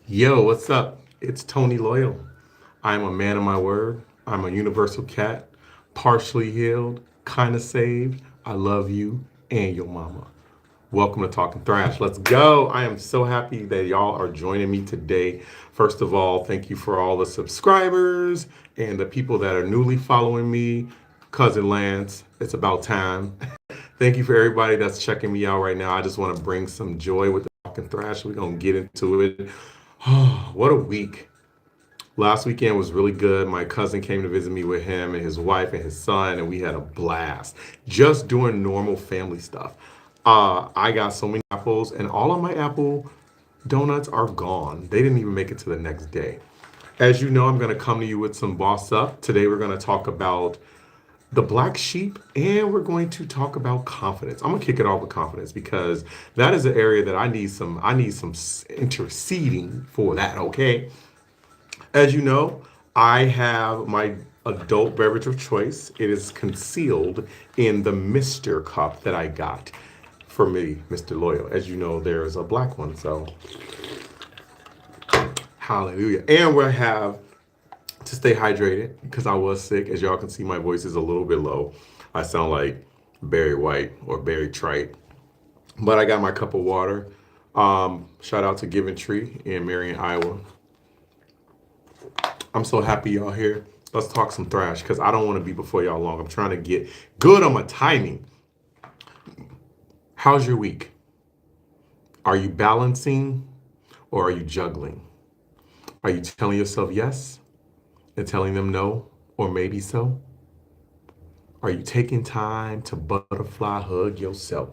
Yo, what's up? It's Tony Loyal. I'm a man of my word. I'm a universal cat, partially healed, kind of saved. I love you and your mama. Welcome to Talking Thrash. Let's go. I am so happy that y'all are joining me today. First of all, thank you for all the subscribers and the people that are newly following me. Cousin Lance, it's about time. Thank you for everybody that's checking me out right now. I just want to bring some joy with the Talking Thrash. We're going to get into it. What a week. Last weekend was really good. My cousin came to visit me with him and his wife and his son, and we had a blast just doing normal family stuff. I got so many apples, and all of my apple donuts are gone. They didn't even make it to the next day. As you know, I'm going to come to you with some boss up. Today, we're going to talk about the black sheep, and we're going to talk about confidence. I'm gonna kick it off with confidence because that is an area that I need some interceding for that. Okay, as you know, I have my adult beverage of choice. It is concealed in the Mr. cup that I got for me, Mr. Loyal. As you know, there is a black one, so hallelujah. And we have to stay hydrated because I was sick. As y'all can see, my voice is a little bit low. I sound like Barry White or Barry Trite, but I got my cup of water. Shout out to Giving Tree in Marion, Iowa. I'm so happy y'all here. Let's talk some thrash because I don't want to be before y'all long. I'm trying to get good on my timing. How's your week? Are you balancing or are you juggling? Are you telling yourself yes and telling them no or maybe so? Are you taking time to butterfly hug yourself?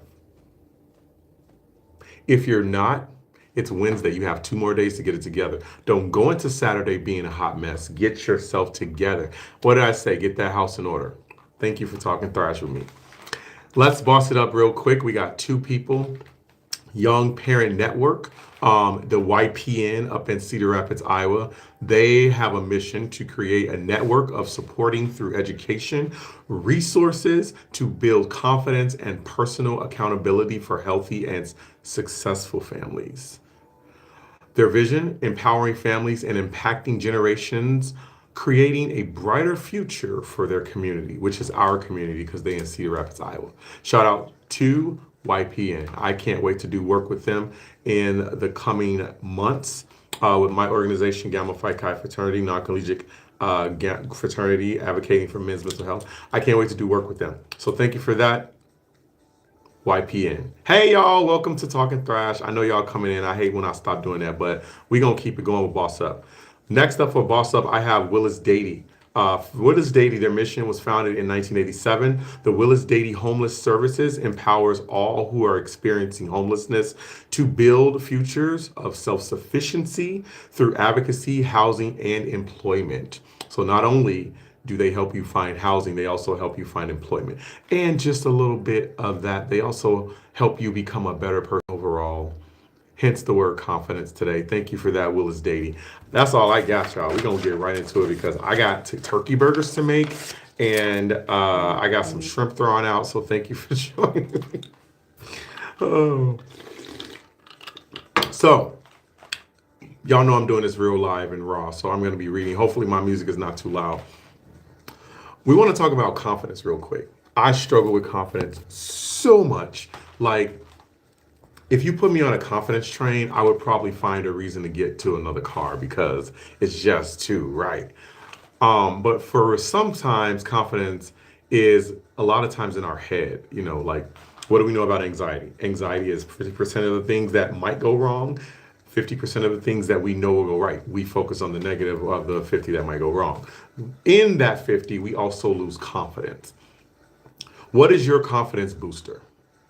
If you're not, it's Wednesday. You have 2 more days to get it together. Don't go into Saturday being a hot mess. Get yourself together. What did I say? Get that house in order. Thank you for talking thrash with me. Let's boss it up real quick. We got two people. Young Parent Network, the YPN up in Cedar Rapids, Iowa. They have a mission to create a network of supporting through education resources to build confidence and personal accountability for healthy and successful families. Their vision, empowering families and impacting generations, creating a brighter future for their community, which is our community because they're in Cedar Rapids, Iowa. Shout out to YPN. I can't wait to do work with them in the coming months with my organization, Gamma Phi Chi Fraternity, non-collegiate fraternity advocating for men's mental health. I can't wait to do work with them. So thank you for that. YPN. Hey y'all, welcome to Talking Thrash. I know y'all coming in. I hate when I stop doing that, but we gonna keep it going with Boss Up. Next up for Boss Up, I have Willis Dady. Willis Dady, their mission was founded in 1987. The Willis Dady Homeless Services empowers all who are experiencing homelessness to build futures of self-sufficiency through advocacy, housing, and employment. So not only do they help you find housing, they also help you find employment. And just a little bit of that, they also help you become a better person overall. Hence the word confidence today. Thank you for that, Willis Dady. That's all I got, y'all. We're going to get right into it because I got turkey burgers to make and I got some shrimp thrown out. So thank you for joining me. Oh. So, y'all know I'm doing this real live and raw. So I'm going to be reading. Hopefully, my music is not too loud. We want to talk about confidence real quick. I struggle with confidence so much. Like, if you put me on a confidence train, I would probably find a reason to get to another car because it's just too right. But for sometimes confidence is a lot of times in our head, like what do we know about anxiety? Anxiety is 50% of the things that might go wrong, 50% of the things that we know will go right. We focus on the negative of the 50 that might go wrong. In that 50, we also lose confidence. What is your confidence booster?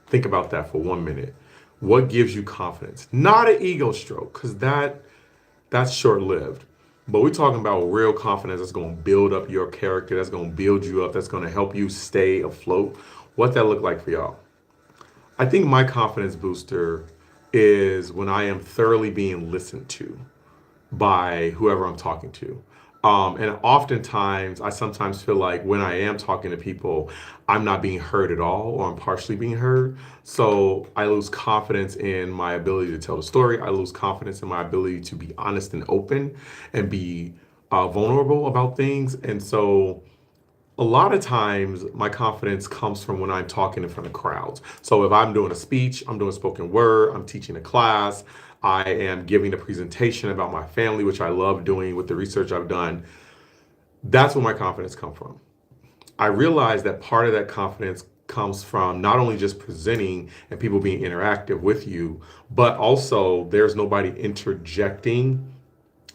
Think about that for 1 minute. What gives you confidence? Not an ego stroke, because that's short-lived. But we're talking about real confidence that's going to build up your character, that's going to build you up, that's going to help you stay afloat. What that look like for y'all? I think my confidence booster is when I am thoroughly being listened to by whoever I'm talking to. And oftentimes, I sometimes feel like when I am talking to people, I'm not being heard at all, or I'm partially being heard. So I lose confidence in my ability to tell the story. I lose confidence in my ability to be honest and open and be vulnerable about things. And so a lot of times my confidence comes from when I'm talking in front of crowds. So if I'm doing a speech, I'm doing spoken word, I'm teaching a class, I am giving a presentation about my family, which I love doing with the research I've done. That's where my confidence comes from. I realize that part of that confidence comes from not only just presenting and people being interactive with you, but also there's nobody interjecting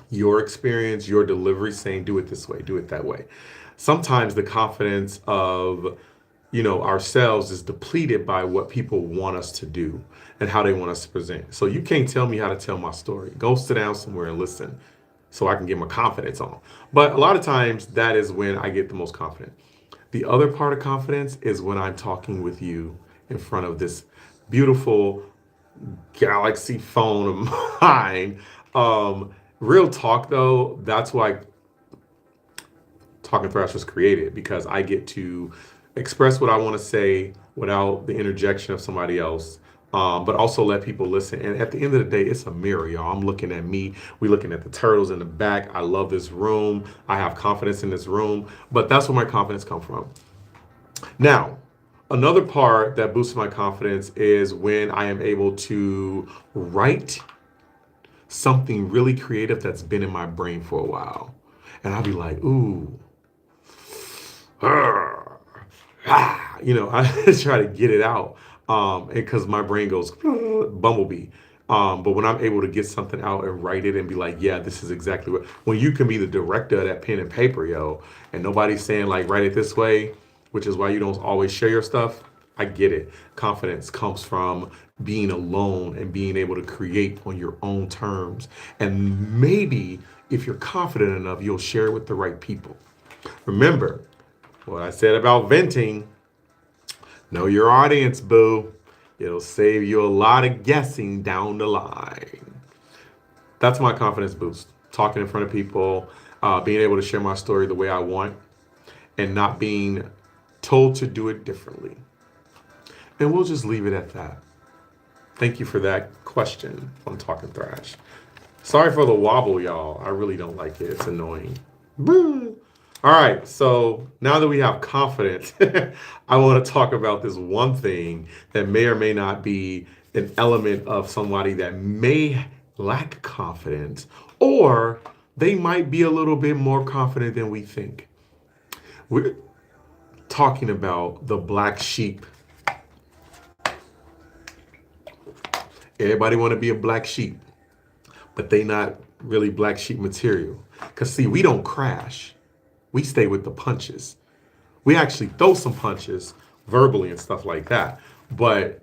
your experience, your delivery, saying, do it this way, do it that way. Sometimes the confidence of, ourselves is depleted by what people want us to do and how they want us to present. So you can't tell me how to tell my story. Go sit down somewhere and listen so I can get my confidence on. But a lot of times that is when I get the most confident. The other part of confidence is when I'm talking with you in front of this beautiful Galaxy phone of mine. Real talk though, that's why TalkNThrash was created, because I get to express what I want to say without the interjection of somebody else. But also let people listen. And at the end of the day, it's a mirror, y'all. I'm looking at me. We looking at the turtles in the back. I love this room. I have confidence in this room. But that's where my confidence comes from. Now, another part that boosts my confidence is when I am able to write something really creative that's been in my brain for a while. And I'll be like, ooh, I try to get it out. And because my brain goes bumblebee. But when I'm able to get something out and write it and be like, yeah, this is exactly when you can be the director of that pen and paper, yo, and nobody's saying like, write it this way, which is why you don't always share your stuff. I get it. Confidence comes from being alone and being able to create on your own terms. And maybe if you're confident enough, you'll share it with the right people. Remember what I said about venting. Know your audience, boo. It'll save you a lot of guessing down the line. That's my confidence boost. Talking in front of people, being able to share my story the way I want, and not being told to do it differently. And we'll just leave it at that. Thank you for that question on TalkNThrash. Sorry for the wobble, y'all. I really don't like it. It's annoying. Woo. All right, so now that we have confidence, I want to talk about this one thing that may or may not be an element of somebody that may lack confidence, or they might be a little bit more confident than we think. We're talking about the black sheep. Everybody want to be a black sheep, but they not really black sheep material. Because see, we don't crash. We stay with the punches. We actually throw some punches verbally and stuff like that. But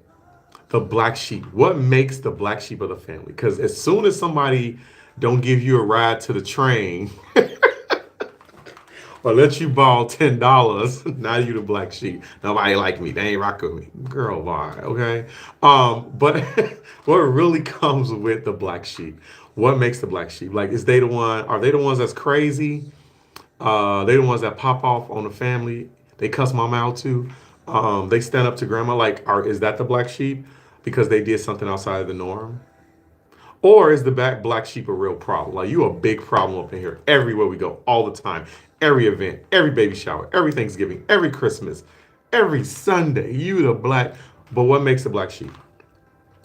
the black sheep, what makes the black sheep of the family? Because as soon as somebody don't give you a ride to the train or let you borrow $10, now you the black sheep. Nobody like me. They ain't rocking with me. Girl, why? Okay. But what really comes with the black sheep? What makes the black sheep? Like, is they the one? Are they the ones that's crazy? They the ones that pop off on the family. They cuss mama out too. They stand up to grandma. Like, is that the black sheep because they did something outside of the norm? Or is the black sheep a real problem? Like, you a big problem up in here everywhere we go, all the time, every event, every baby shower, every Thanksgiving, every Christmas, every Sunday. You the black. But what makes the black sheep?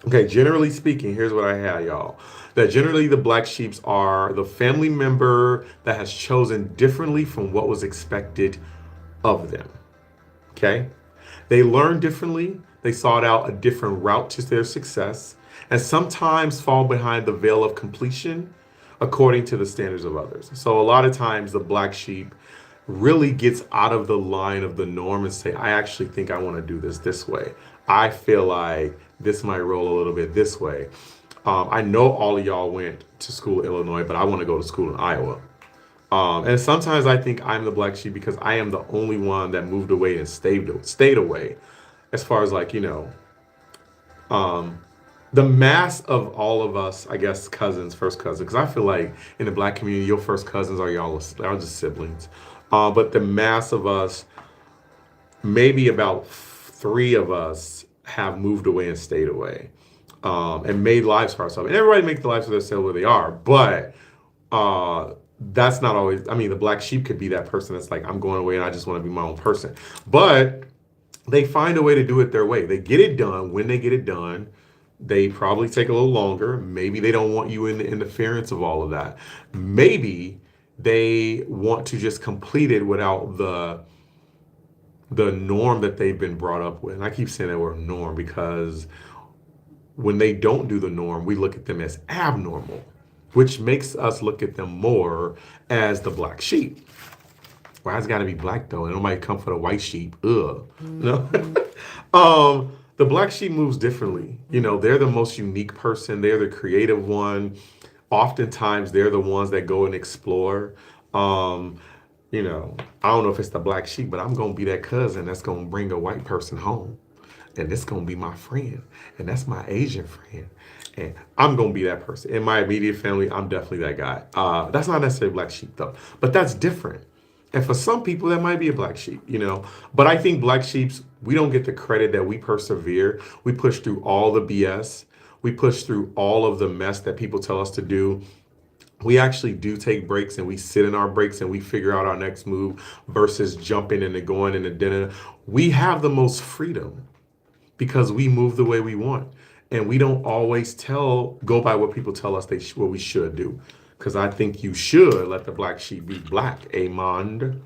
Okay, generally speaking, here's what I have, y'all. That generally the black sheeps are the family member that has chosen differently from what was expected of them. Okay? They learned differently. They sought out a different route to their success, and sometimes fall behind the veil of completion according to the standards of others. So a lot of times the black sheep really gets out of the line of the norm and say, I actually think I want to do this way. I feel like this might roll a little bit this way. I know all of y'all went to school in Illinois, but I want to go to school in Iowa. And sometimes I think I'm the black sheep because I am the only one that moved away and stayed away. As far as like, The mass of all of us, I guess, cousins, first cousin, because I feel like in the black community, your first cousins are y'all just siblings. But the mass of us, maybe about three of us have moved away and stayed away, and made lives for ourselves. And everybody makes the lives for themselves where they are, but uh, that's not always. I mean, the black sheep could be that person that's like, I'm going away and I just want to be my own person. But they find a way to do it their way. They get it done when they get it done. They probably take a little longer. Maybe they don't want you in the interference of all of that. Maybe they want to just complete it without the norm that they've been brought up with. And I keep saying that word norm because when they don't do the norm, we look at them as abnormal, which makes us look at them more as the black sheep. Why it's got to be black though? And nobody come for the white sheep. Ugh. No. The black sheep moves differently. You know, they're the most unique person. They're the creative one. Oftentimes, they're the ones that go and explore. Um, you know, I don't know if it's the black sheep, but I'm gonna be that cousin that's gonna bring a white person home, and it's gonna be my friend, and that's my Asian friend, and I'm gonna be that person. In my immediate family, I'm definitely that guy. That's not necessarily black sheep though, but that's different. And for some people, that might be a black sheep, you know. But I think black sheeps, we don't get the credit that we persevere. We push through all the BS. We push through all of the mess that people tell us to do. We actually do take breaks and we sit in our breaks and we figure out our next move versus jumping into going into dinner. We have the most freedom because we move the way we want. And we don't always go by what people tell us what we should do. Because I think you should let the black sheep be black, Amond.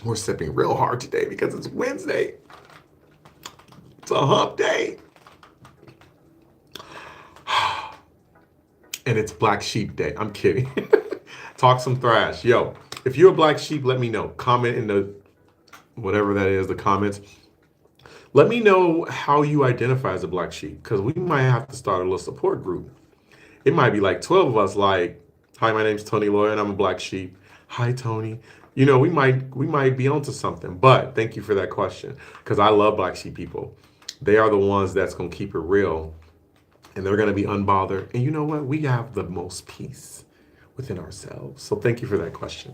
We're sipping real hard today because it's Wednesday. It's a hump day. And it's Black Sheep Day. I'm kidding. Talk some thrash. Yo, if you're a black sheep, let me know. Comment in the whatever that is, the comments. Let me know how you identify as a black sheep, because we might have to start a little support group. It might be like 12 of us, like, hi, my name's Tony Lawyer and I'm a black sheep. Hi, Tony. You know, we might be onto something. But thank you for that question, because I love black sheep people. They are the ones that's gonna keep it real, and they're gonna be unbothered. And you know what? We have the most peace within ourselves. So thank you for that question.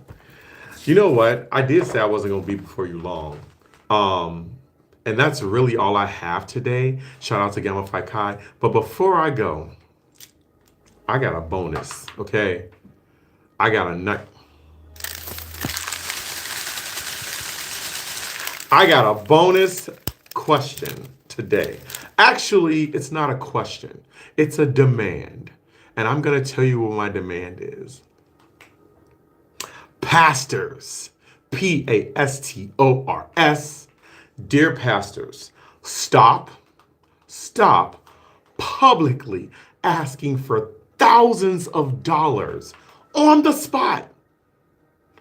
You know what? I did say I wasn't gonna be before you long. And that's really all I have today. Shout out to Gamma Phi Chi. But before I go, I got a bonus, okay? I got a nut. I got a bonus question today. Actually, it's not a question. It's a demand. And I'm going to tell you what my demand is. Pastors, Pastors, dear pastors, stop publicly asking for thousands of dollars on the spot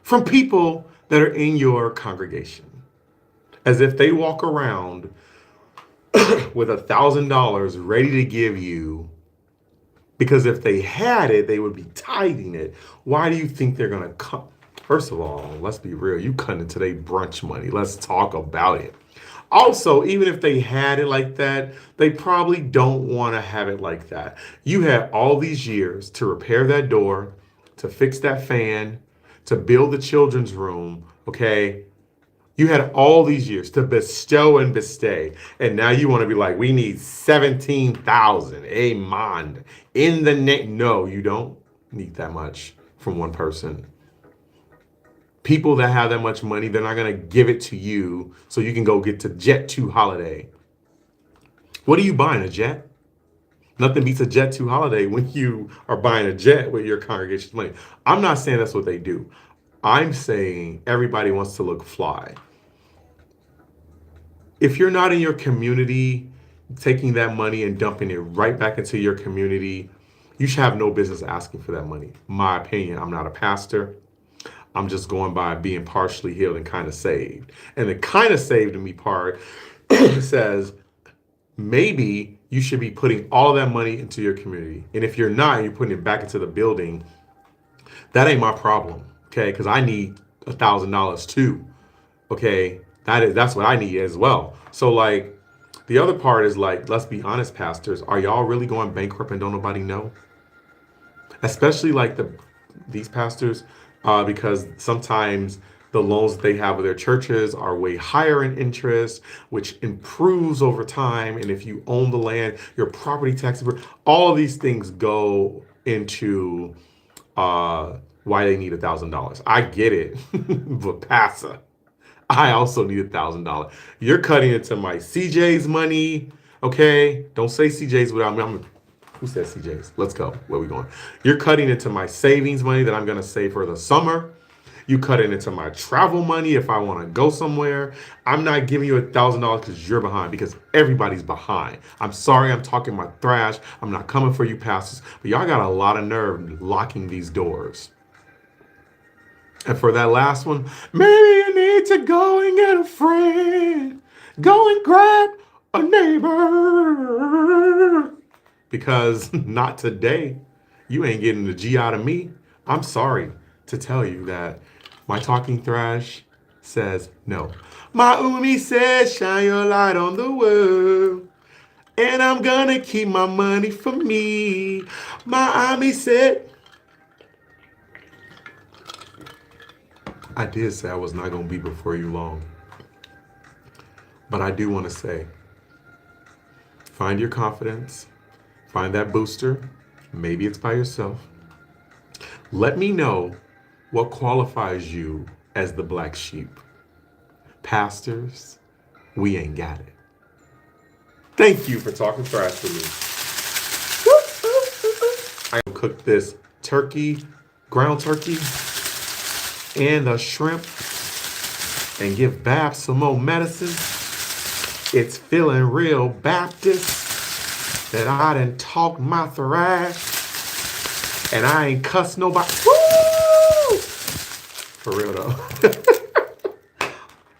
from people that are in your congregation. As if they walk around with $1,000 ready to give you, because if they had it, they would be tithing it. Why do you think they're going to come? First of all, let's be real. You cutting into their brunch money. Let's talk about it. Also, even if they had it like that, they probably don't want to have it like that. You had all these years to repair that door, to fix that fan, to build the children's room, okay? You had all these years to bestow and bestay. And now you want to be like, we need 17,000, amen. In the name. No, you don't need that much from one person. People that have that much money, they're not going to give it to you so you can go get to Jet 2 holiday. What are you buying, a jet? Nothing beats a Jet 2 holiday when you are buying a jet with your congregation's money. I'm not saying that's what they do. I'm saying everybody wants to look fly. If you're not in your community, taking that money and dumping it right back into your community, you should have no business asking for that money. My opinion, I'm not a pastor. I'm just going by being partially healed and kind of saved. And the kind of saved in me part says, maybe you should be putting all that money into your community. And if you're not, and you're putting it back into the building, that ain't my problem, okay? Because I need $1,000 too, okay? That's what I need as well. So like, The other part is like, let's be honest, pastors, are y'all really going bankrupt and don't nobody know? Especially like these pastors, because sometimes the loans that they have with their churches are way higher in interest, which improves over time. And if you own the land, your property tax, all of these things go into why they need $1,000. I get it, but pastor, I also need $1,000. You're cutting into my CJ's money. Okay, don't say CJ's without me. Who said CJ's? Let's go. Where we going? You're cutting into my savings money that I'm going to save for the summer. You cut it into my travel money if I want to go somewhere. I'm not giving you $1,000 because you're behind, because everybody's behind. I'm sorry, I'm talking my thrash. I'm not coming for you pastors, but y'all got a lot of nerve locking these doors. And for that last one, maybe you need to go and get a friend. Go and grab a neighbor. Because not today. You ain't getting the G out of me. I'm sorry to tell you that my talking thrash says no. My Umi says, shine your light on the world. And I'm gonna keep my money for me. My Ami said, I did say I was not going to be before you long. But I do want to say, find your confidence, find that booster. Maybe it's by yourself. Let me know what qualifies you as the black sheep. Pastors, we ain't got it. Thank you for talking thrash with me. I'm going to cook this turkey, ground turkey, and the shrimp, and give Babs some more medicine. It's feeling real Baptist that I done talked my thrash and I ain't cussed nobody. Woo! For real though.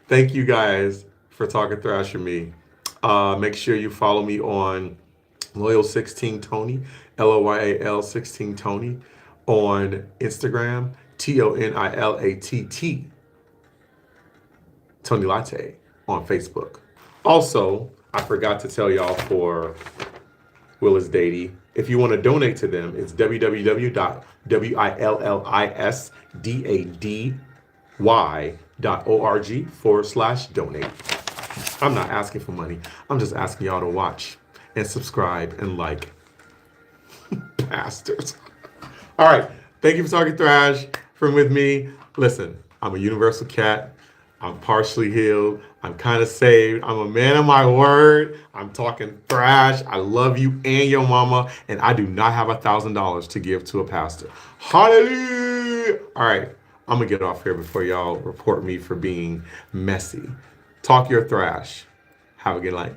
Thank you guys for talking thrash with me. Make sure you follow me on Loyal16Tony, LOYAL 16 Tony on Instagram, TONILATT, Tony Latte on Facebook. Also, I forgot to tell y'all for Willis Dady, if you want to donate to them, it's www.willisdady.org/donate. I'm not asking for money. I'm just asking y'all to watch and subscribe and like. Bastards. All right. Thank you for talking thrash from with me. Listen, I'm a universal cat. I'm partially healed. I'm kind of saved. I'm a man of my word. I'm talking thrash. I love you and your mama. And I do not have $1,000 to give to a pastor. Hallelujah. All right. I'm going to get off here before y'all report me for being messy. Talk your thrash. Have a good night.